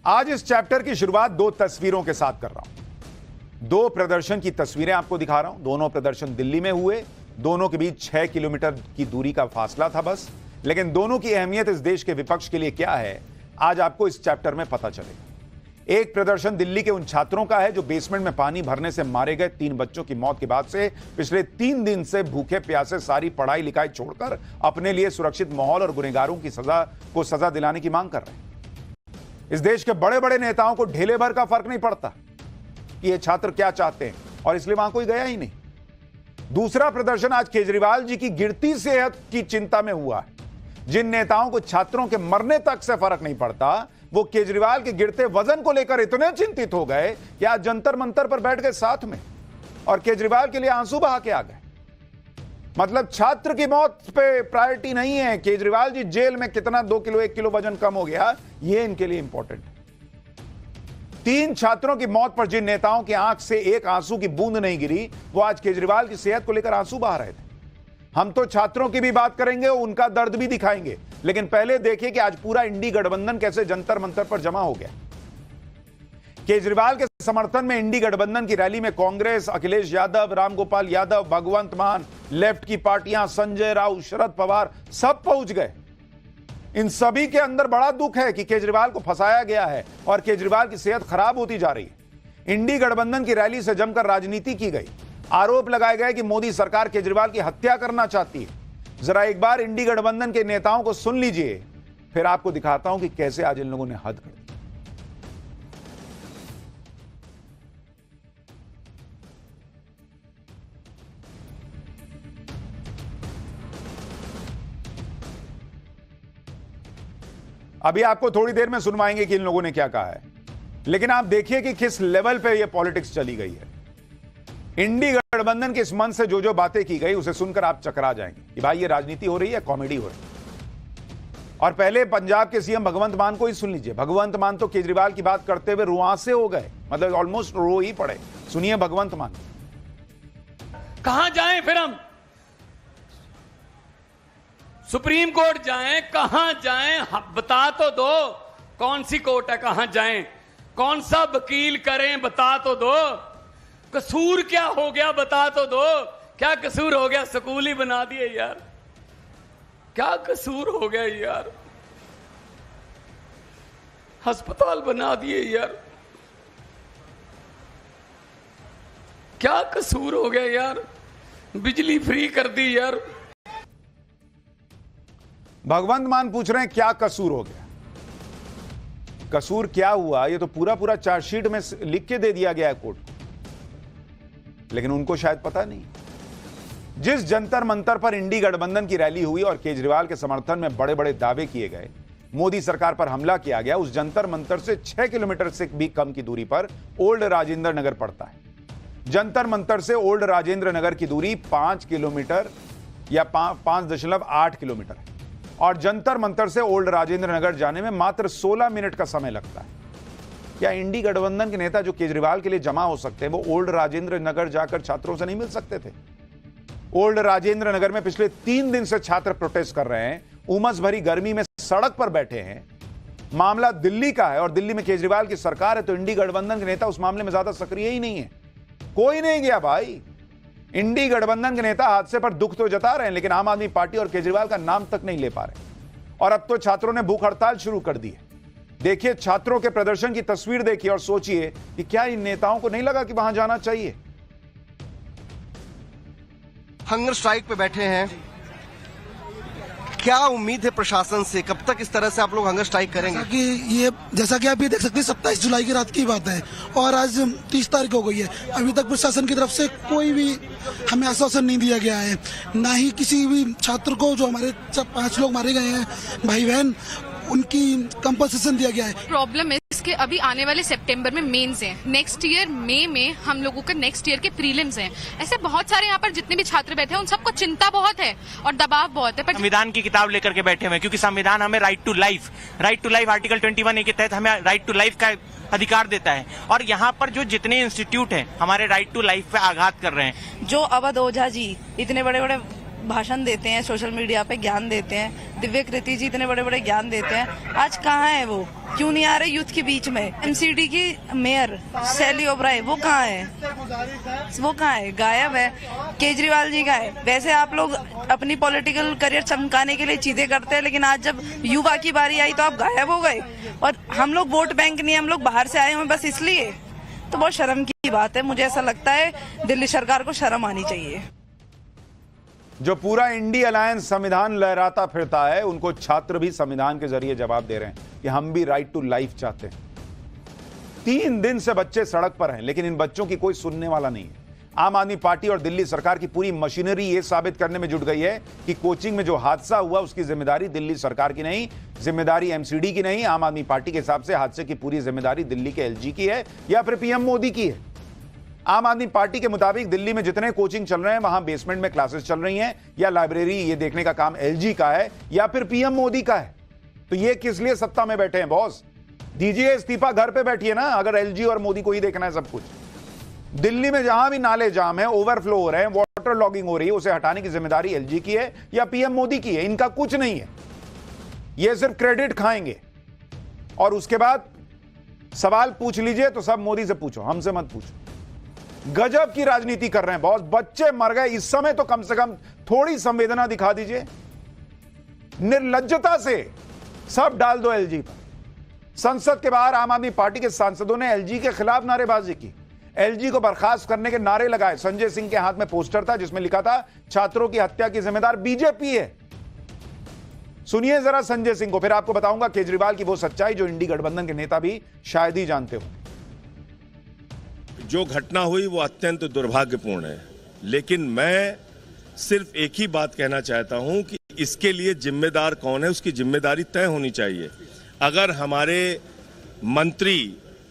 आज इस चैप्टर की शुरुआत दो तस्वीरों के साथ कर रहा हूं। दो प्रदर्शन की तस्वीरें आपको दिखा रहा हूं। दोनों प्रदर्शन दिल्ली में हुए, दोनों के बीच 6 किलोमीटर की दूरी का फासला था बस। लेकिन दोनों की अहमियत इस देश के विपक्ष के लिए क्या है, आज आपको इस चैप्टर में पता चलेगा। एक प्रदर्शन दिल्ली के उन छात्रों का है जो बेसमेंट में पानी भरने से मारे गए 3 बच्चों की मौत के बाद से पिछले 3 दिन से भूखे प्यासे सारी पढ़ाई लिखाई छोड़कर अपने लिए सुरक्षित माहौल और गुनहगारों की सजा दिलाने की मांग कर रहे हैं। इस देश के बड़े बड़े नेताओं को ढेले भर का फर्क नहीं पड़ता कि ये छात्र क्या चाहते हैं, और इसलिए वहां कोई गया ही नहीं। दूसरा प्रदर्शन आज केजरीवाल जी की गिरती सेहत की चिंता में हुआ है। जिन नेताओं को छात्रों के मरने तक से फर्क नहीं पड़ता, वो केजरीवाल के गिरते वजन को लेकर इतने चिंतित हो गए कि आज जंतर मंतर पर बैठ गए साथ में और केजरीवाल के लिए आंसू बहा के आ गए। मतलब छात्र की मौत पे प्रायोरिटी नहीं है, केजरीवाल जी जेल में कितना 2 किलो 1 किलो वजन कम हो गया, ये इनके लिए इंपॉर्टेंट है। 3 छात्रों की मौत पर जिन नेताओं की आंख से एक आंसू की बूंद नहीं गिरी, वो आज केजरीवाल की सेहत को लेकर आंसू बहा रहे थे। हम तो छात्रों की भी बात करेंगे, उनका दर्द भी दिखाएंगे, लेकिन पहले देखिए कि आज पूरा इंडी गठबंधन कैसे जंतर मंतर पर जमा हो गया। केजरीवाल के समर्थन में इंडी गठबंधन की रैली में कांग्रेस, अखिलेश यादव, रामगोपाल यादव, भगवंत मान, लेफ्ट की पार्टियां, संजय राउत, शरद पवार सब पहुंच गए। इन सभी के अंदर बड़ा दुख है कि केजरीवाल को फंसाया गया है और केजरीवाल की सेहत खराब होती जा रही है। इंडी गठबंधन की रैली से जमकर राजनीति की गई। आरोप लगाए गए कि मोदी सरकार केजरीवाल की हत्या करना चाहती है। जरा एक बार इंडी गठबंधन के नेताओं को सुन लीजिए, फिर आपको दिखाता हूं कि कैसे आज इन लोगों ने हद कर दी। अभी आपको थोड़ी देर में सुनवाएंगे कि इन लोगों ने क्या कहा है, लेकिन आप देखिए कि किस लेवल पे ये पॉलिटिक्स चली गई है। इंडी गठबंधन के इस मन से जो बातें की गई, उसे सुनकर आप चकरा जाएंगे कि भाई ये राजनीति हो रही है, कॉमेडी हो रही है। और पहले पंजाब के सीएम भगवंत मान को ही सुन लीजिए। भगवंत मान तो केजरीवाल की बात करते हुए रुआंसे हो गए, मतलब ऑलमोस्ट रो ही पड़े। सुनिए भगवंत मान। कहां जाएं फिर हम? सुप्रीम कोर्ट जाएं, कहां जाएं? बता तो दो कौन सी कोर्ट है, कहां जाएं, कौन सा वकील करें, बता तो दो। कसूर क्या हो गया, बता तो दो। क्या कसूर हो गया? स्कूल ही बना दिए यार। क्या कसूर हो गया यार? अस्पताल बना दिए यार। क्या कसूर हो गया यार? बिजली फ्री कर दी यार। भगवंत मान पूछ रहे हैं क्या कसूर हो गया। कसूर क्या हुआ, ये तो पूरा चार्जशीट में लिख के दे दिया गया है कोर्ट को, लेकिन उनको शायद पता नहीं। जिस जंतर मंतर पर इंडी गठबंधन की रैली हुई और केजरीवाल के समर्थन में बड़े बड़े दावे किए गए, मोदी सरकार पर हमला किया गया, उस जंतर मंतर से 6 किलोमीटर से भी कम की दूरी पर ओल्ड राजेंद्र नगर पड़ता है। जंतर मंतर से ओल्ड राजेंद्र नगर की दूरी 5 किलोमीटर या 5.8 किलोमीटर है, और जंतर मंतर से ओल्ड राजेंद्र नगर जाने में मात्र 16 मिनट का समय लगता है। क्या इंडी गठबंधन के नेता जो केजरीवाल के लिए जमा हो सकते हैं, वो ओल्ड राजेंद्र नगर जाकर छात्रों से नहीं मिल सकते थे? ओल्ड राजेंद्र नगर में पिछले 3 दिन से छात्र प्रोटेस्ट कर रहे हैं, उमस भरी गर्मी में सड़क पर बैठे हैं। मामला दिल्ली का है और दिल्ली में केजरीवाल की सरकार है, तो इंडी गठबंधन के नेता उस मामले में ज्यादा सक्रिय ही नहीं है। कोई नहीं गया भाई। इंडी गठबंधन के नेता हादसे पर दुख तो जता रहे हैं, लेकिन आम आदमी पार्टी और केजरीवाल का नाम तक नहीं ले पा रहे। और अब तो छात्रों ने भूख हड़ताल शुरू कर दी है। देखिए छात्रों के प्रदर्शन की तस्वीर देखिए और सोचिए कि क्या इन नेताओं को नहीं लगा कि वहां जाना चाहिए। हंगर स्ट्राइक पे बैठे हैं, क्या उम्मीद है प्रशासन से? कब तक इस तरह से आप लोग हंगर स्ट्राइक करेंगे? जैसा कि आप ये देख सकते हैं, 27 जुलाई की रात की बात है और आज 30 तारीख हो गई है। अभी तक प्रशासन की तरफ से कोई भी हमें आश्वासन नहीं दिया गया है, ना ही किसी भी छात्र को, जो हमारे 5 लोग मारे गए हैं भाई बहन, उनकी कंपनसेशन दिया गया है। प्रॉब्लम इसके अभी आने वाले सितंबर में मेंस हैं, नेक्स्ट ईयर मई में हम लोगों का नेक्स्ट ईयर के प्रीलिम्स हैं। ऐसे बहुत सारे यहाँ पर जितने भी छात्र बैठे हैं, उन सबको चिंता बहुत है और दबाव बहुत है। पर संविधान की किताब लेकर के बैठे हुए हैं, क्योंकि संविधान हमें right to life article 21A के तहत हमें राइट टू लाइफ का अधिकार देता है। और यहाँ पर जो जितने इंस्टीट्यूट हैं हमारे राइट टू लाइफ पे आघात कर रहे हैं। जो अवध ओझा जी इतने बड़े बड़े भाषण देते हैं, सोशल मीडिया पे ज्ञान देते हैं, दिव्य कृति जी इतने बड़े बड़े ज्ञान देते हैं, आज कहाँ है वो? क्यों नहीं आ रहे यूथ के बीच में? एमसीडी की मेयर शैली ओबराय वो कहाँ है? वो कहाँ है? गायब है। केजरीवाल जी का है। वैसे आप लोग अपनी पॉलिटिकल करियर चमकाने के लिए चीजें करते हैं, लेकिन आज जब युवा की बारी आई तो आप गायब हो गए। और हम लोग वोट बैंक नहीं, हम लोग बाहर से आए हुए बस इसलिए, तो बहुत शर्म की बात है। मुझे ऐसा लगता है दिल्ली सरकार को शर्म आनी चाहिए। जो पूरा इंडी अलायंस संविधान लहराता फिरता है, उनको छात्र भी संविधान के जरिए जवाब दे रहे हैं कि हम भी राइट टू लाइफ चाहते हैं। 3 दिन से बच्चे सड़क पर हैं, लेकिन इन बच्चों की कोई सुनने वाला नहीं है। आम आदमी पार्टी और दिल्ली सरकार की पूरी मशीनरी यह साबित करने में जुट गई है कि कोचिंग में जो हादसा हुआ उसकी जिम्मेदारी दिल्ली सरकार की नहीं, जिम्मेदारी एमसीडी की नहीं। आम आदमी पार्टी के हिसाब से हादसे की पूरी जिम्मेदारी दिल्ली के एलजी की है या फिर पीएम मोदी की है। आम आदमी पार्टी के मुताबिक दिल्ली में जितने कोचिंग चल रहे हैं वहां बेसमेंट में क्लासेस चल रही हैं या लाइब्रेरी, ये देखने का काम एलजी का है या फिर पीएम मोदी का है। तो ये किस लिए सत्ता में बैठे हैं बॉस? दीजिए इस्तीफा, घर पे बैठिए ना, अगर एलजी और मोदी को ही देखना है सब कुछ। दिल्ली में जहां भी नाले जाम है, ओवरफ्लो हो रहे हैं, वाटर लॉगिंग हो रही है, उसे हटाने की जिम्मेदारी एलजी की है या पीएम मोदी की है। इनका कुछ नहीं है, ये सिर्फ क्रेडिट खाएंगे। और उसके बाद सवाल पूछ लीजिए तो सब मोदी से पूछो, हमसे मत पूछो। गजब की राजनीति कर रहे हैं बॉस। बच्चे मर गए, इस समय तो कम से कम थोड़ी संवेदना दिखा दीजिए। निर्लज्जता से सब डाल दो एलजी पर। संसद के बाहर आम आदमी पार्टी के सांसदों ने एलजी के खिलाफ नारेबाजी की, एलजी को बर्खास्त करने के नारे लगाए। संजय सिंह के हाथ में पोस्टर था जिसमें लिखा था छात्रों की हत्या की जिम्मेदार बीजेपी है। सुनिए जरा संजय सिंह को, फिर आपको बताऊंगा केजरीवाल की वो सच्चाई जो इंडी गठबंधन के नेता भी शायद ही जानते हो। जो घटना हुई वो अत्यंत दुर्भाग्यपूर्ण है, लेकिन मैं सिर्फ एक ही बात कहना चाहता हूं कि इसके लिए जिम्मेदार कौन है, उसकी जिम्मेदारी तय होनी चाहिए। अगर हमारे मंत्री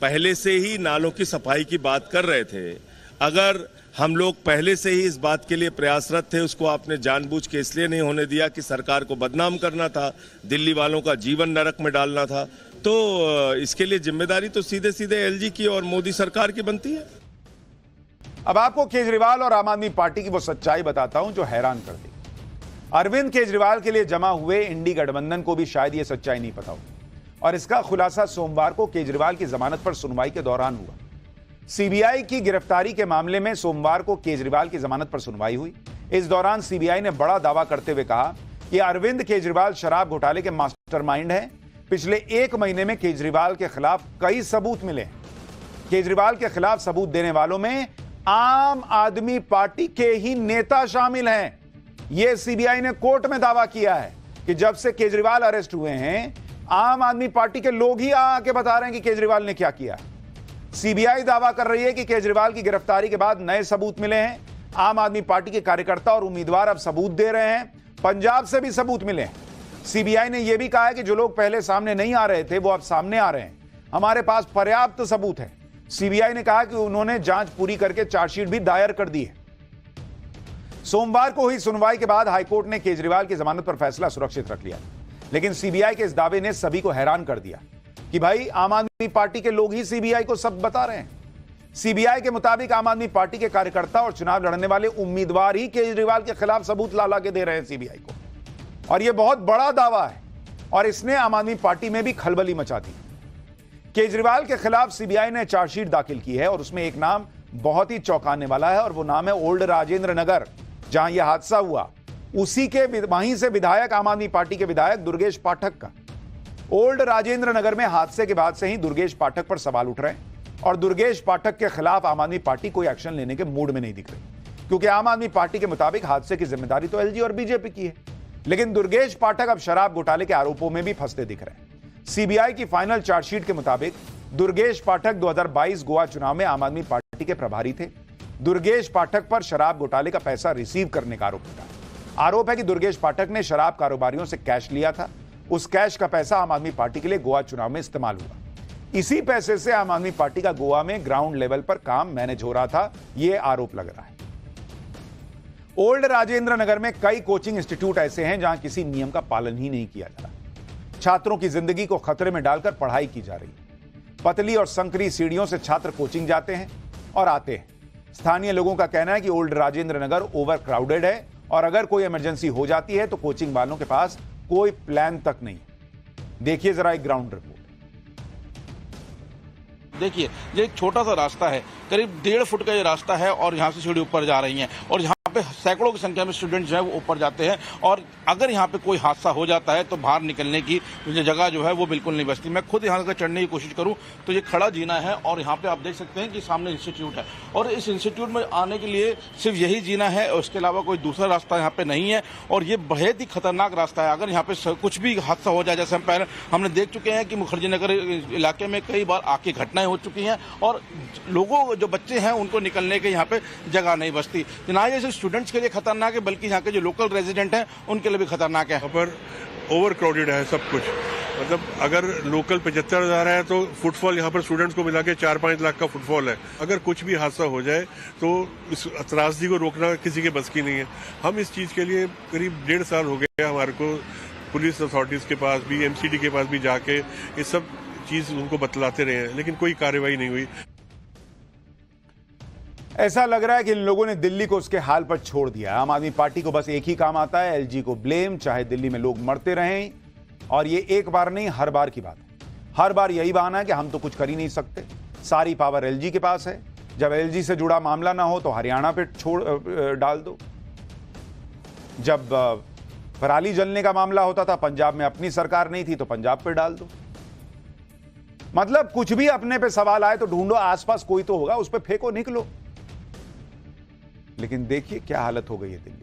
पहले से ही नालों की सफाई की बात कर रहे थे, अगर हम लोग पहले से ही इस बात के लिए प्रयासरत थे, उसको आपने जानबूझ के इसलिए नहीं होने दिया कि सरकार को बदनाम करना था, दिल्ली वालों का जीवन नरक में डालना था, तो इसके लिए जिम्मेदारी तो सीधे सीधे एलजी की और मोदी सरकार की बनती है। अब आपको केजरीवाल और आम आदमी पार्टी की वो सच्चाई बताता हूं जो हैरान कर दी। अरविंद केजरीवाल के लिए जमा हुए इंडी गठबंधन को भी शायद ये सच्चाई नहीं पता हो, और इसका खुलासा सोमवार को केजरीवाल की जमानत पर सुनवाई के दौरान हुआ। सीबीआई की गिरफ्तारी के मामले में सोमवार को केजरीवाल की जमानत पर सुनवाई हुई। इस दौरान सीबीआई ने बड़ा दावा करते हुए कहा कि अरविंद केजरीवाल शराब घोटाले के मास्टरमाइंड हैं। पिछले 1 महीने में केजरीवाल के खिलाफ कई सबूत मिले। केजरीवाल के खिलाफ सबूत देने वालों में आम आदमी पार्टी के ही नेता शामिल हैं। यह सीबीआई ने कोर्ट में दावा किया है कि जब से केजरीवाल अरेस्ट हुए हैं, आम आदमी पार्टी के लोग ही आके बता रहे हैं कि केजरीवाल ने क्या किया। सीबीआई दावा कर रही है कि केजरीवाल की गिरफ्तारी के बाद नए सबूत मिले हैं। आम आदमी पार्टी के कार्यकर्ता और उम्मीदवार अब सबूत दे रहे हैं। पंजाब से भी सबूत मिले हैं। सीबीआई ने यह भी कहा है कि जो लोग पहले सामने नहीं आ रहे थे वो अब सामने आ रहे हैं। हमारे पास पर्याप्त सबूत है। सीबीआई ने कहा कि उन्होंने जांच पूरी करके चार्जशीट भी दायर कर दी है। सोमवार को हुई सुनवाई के बाद हाईकोर्ट ने केजरीवाल की जमानत पर फैसला सुरक्षित रख लिया, लेकिन सीबीआई के इस दावे ने सभी को हैरान कर दिया कि भाई आम आदमी पार्टी के लोग ही सीबीआई को सब बता रहे हैं। सीबीआई के मुताबिक आम आदमी पार्टी के कार्यकर्ता और चुनाव लड़ने वाले उम्मीदवार ही केजरीवाल के खिलाफ सबूत ला के दे रहे हैं सीबीआई को, और यह बहुत बड़ा दावा है और इसने आम आदमी पार्टी में भी खलबली मचा दी। केजरीवाल के खिलाफ सीबीआई ने चार्जशीट दाखिल की है और उसमें एक नाम बहुत ही चौंकाने वाला है और वो नाम है ओल्ड राजेंद्र नगर, जहां यह हादसा हुआ। उसी के वहीं से विधायक, आम आदमी पार्टी के विधायक दुर्गेश पाठक का। ओल्ड राजेंद्र नगर में हादसे के बाद से ही दुर्गेश पाठक पर सवाल उठ रहे हैं और दुर्गेश पाठक के खिलाफ आम आदमी पार्टी कोई एक्शन लेने के मूड में नहीं दिख रही, क्योंकि आम आदमी पार्टी के मुताबिक हादसे की जिम्मेदारी तो एलजी और बीजेपी की है। लेकिन दुर्गेश पाठक अब शराब घोटाले के आरोपों में भी फंसते दिख रहे हैं। सीबीआई की फाइनल चार्जशीट के मुताबिक दुर्गेश पाठक 2022 गोवा चुनाव में आम आदमी पार्टी के प्रभारी थे। दुर्गेश पाठक पर शराब घोटाले का पैसा रिसीव करने का आरोप था। आरोप है कि दुर्गेश पाठक ने शराब कारोबारियों से कैश लिया था। उस कैश का पैसा आम आदमी पार्टी के लिए गोवा चुनाव में इस्तेमाल हुआ। इसी पैसे से आम आदमी पार्टी का गोवा में ग्राउंड लेवल पर काम मैनेज हो रहा था, यह आरोप लग रहा है। ओल्ड राजेंद्र नगर में कई कोचिंग इंस्टीट्यूट ऐसे हैं जहां किसी नियम का पालन ही नहीं किया जा रहा। छात्रों की जिंदगी को खतरे में डालकर पढ़ाई की जा रही है। पतली और संकरी सीढ़ियों से छात्र कोचिंग जाते हैं और आते हैं। स्थानीय लोगों का कहना है कि old Rajendra Nagar over crowded है और अगर कोई इमरजेंसी हो जाती है तो कोचिंग वालों के पास कोई प्लान तक नहीं। देखिए जरा एक ग्राउंड रिपोर्ट। देखिए ये एक छोटा सा रास्ता है, करीब 1.5 फुट का ये रास्ता है और यहाँ से सीढ़ी ऊपर जा रही हैं और यहाँ पे सैकड़ों की संख्या में स्टूडेंट जो है वो ऊपर जाते हैं और अगर यहाँ पे कोई हादसा हो जाता है तो बाहर निकलने की जगह जो है वो बिल्कुल नहीं बचती। मैं खुद यहाँ से चढ़ने की कोशिश करूँ तो ये खड़ा जीना है और यहाँ पे आप देख सकते हैं कि सामने इंस्टीट्यूट है और इस इंस्टीट्यूट में आने के लिए सिर्फ यही जीना है और उसके अलावा कोई दूसरा रास्ता यहाँ पे नहीं है और ये बहुत ही खतरनाक रास्ता है। अगर यहाँ पे कुछ भी हादसा हो जाए, जैसे हम पहले हमने देख चुके हैं कि मुखर्जी नगर इलाके में कई बार आग की घटनाएं हो चुकी हैं और लोगों जो बच्चे हैं उनको निकलने के यहाँ पे जगह नहीं बचती। ना ये सिर्फ स्टूडेंट्स के लिए खतरनाक है बल्कि यहाँ के जो लोकल रेजिडेंट हैं उनके लिए भी खतरनाक है। यहाँ पर ओवर क्राउडेड है सब कुछ, मतलब अगर लोकल 75,000 है तो फुटफॉल यहाँ पर स्टूडेंट्स को मिला के 4-5 लाख का फुटफॉल है। अगर कुछ भी हादसा हो जाए तो इस त्रासदी को रोकना किसी के बस की नहीं है। हम इस चीज़ के लिए करीब 1.5 साल हो गए हमारे को पुलिस अथॉरिटीज़ के पास भी, MCD के पास भी जाके ये सब चीज़ उनको बतलाते रहे हैं, लेकिन कोई कार्रवाई नहीं हुई। ऐसा लग रहा है कि इन लोगों ने दिल्ली को उसके हाल पर छोड़ दिया। आम आदमी पार्टी को बस एक ही काम आता है, LG को ब्लेम, चाहे दिल्ली में लोग मरते रहें। और ये एक बार नहीं, हर बार की बात है। हर बार यही बहाना है कि हम तो कुछ कर ही नहीं सकते, सारी पावर LG के पास है। जब LG से जुड़ा मामला ना हो तो हरियाणा पे डाल दो। जब पराली जलने का मामला होता था, पंजाब में अपनी सरकार नहीं थी तो पंजाब पे डाल दो। मतलब कुछ भी अपने पे सवाल आए तो ढूंढो, आसपास कोई तो होगा, उस पर फेंको, निकलो। लेकिन देखिए क्या हालत हो गई है दिल्ली।